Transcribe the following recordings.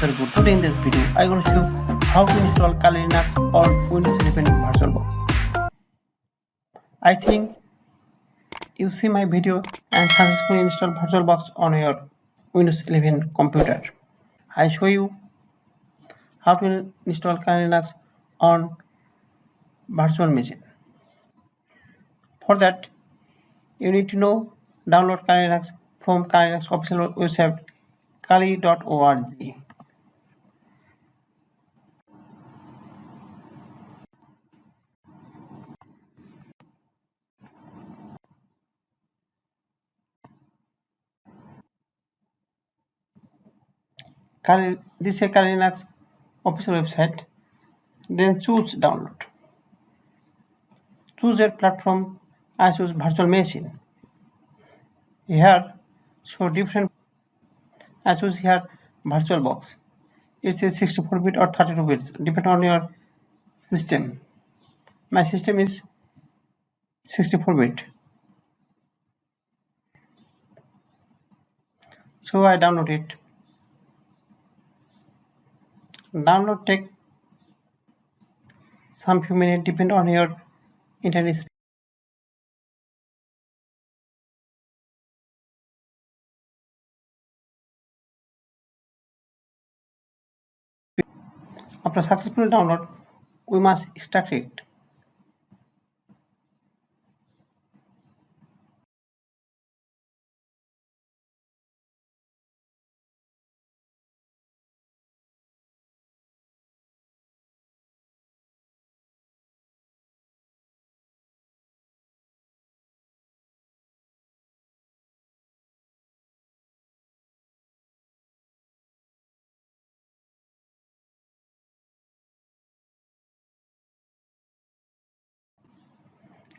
very good. Today in this video, I'm going to show how to install Kali Linux on Windows 11 VirtualBox. I think you see my video and successfully install VirtualBox on your Windows 11 computer. I show you how to install Kali Linux on virtual machine. For that, you need to know download Kali Linux from Kali Linux official website kali.org. This is a Kali Linux official website. Then choose download. Choose your platform. I choose virtual machine. Here show different. I choose here VirtualBox. It's a 64-bit or 32-bit, depend on your system. My system is 64-bit. So I download it. Download take some few minutes, depend on your internet speed. After successful download, we must extract it.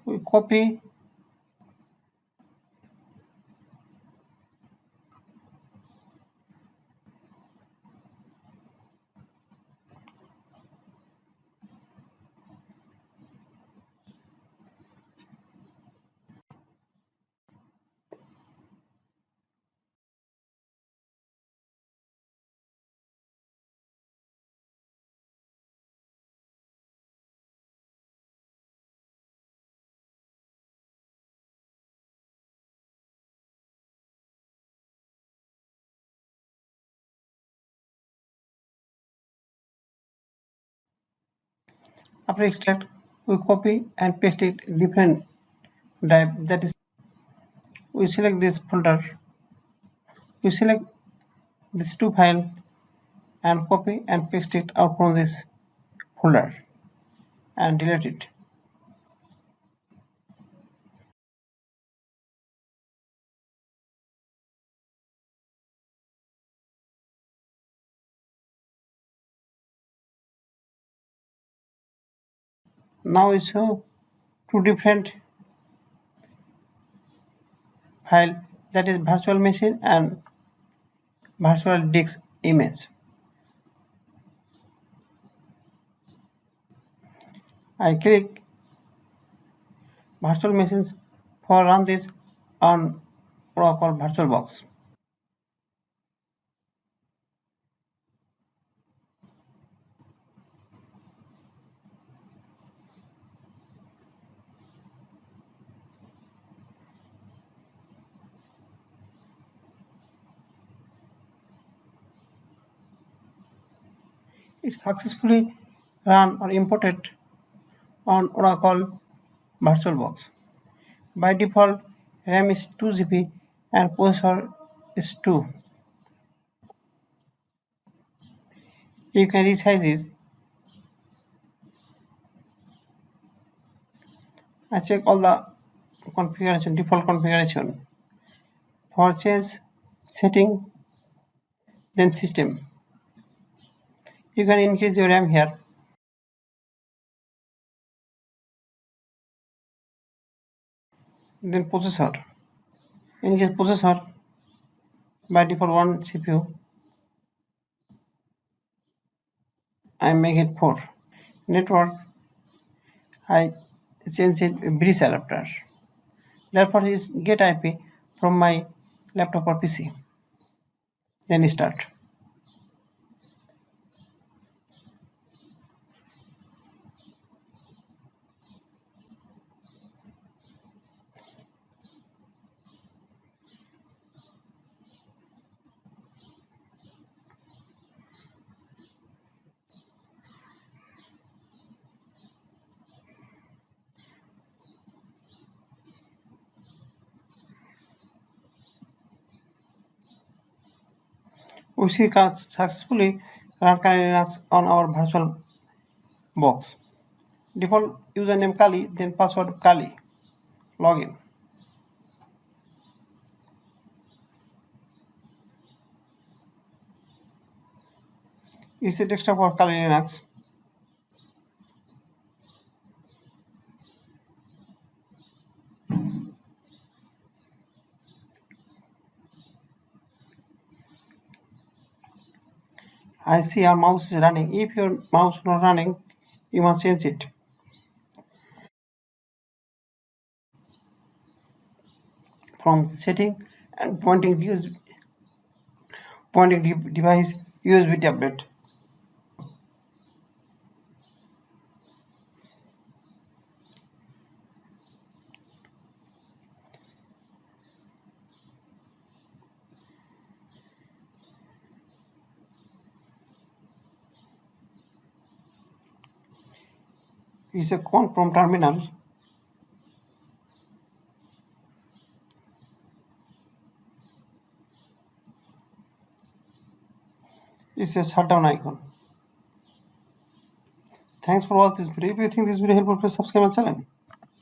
We copy after extract, we copy and paste it different drive. That is, we select this folder. We select these two files and copy and paste it out from this folder and delete it. Now we show two different file, that is virtual machine and virtual disk image. I click virtual machines for run this on Oracle VirtualBox. It successfully run or imported on Oracle VirtualBox. By default, RAM is 2 GB and processor is 2. You can resize this. I check all the configuration, default configuration. For change setting, then system. You can increase your RAM here. Then processor. Increase processor by default 1 CPU. I make it 4. Network, I change it bridge adapter. Therefore, is get IP from my laptop or PC. Then start. We can successfully run Kali Linux on our virtual box. Default username Kali, then password Kali. Login. It's a desktop for Kali Linux. I see our mouse is running. If your mouse not running, you must change it. From setting and pointing device USB tablet. It's a command from terminal. It's a shutdown icon. Thanks for watching this video. If you think this video helpful, please subscribe my channel.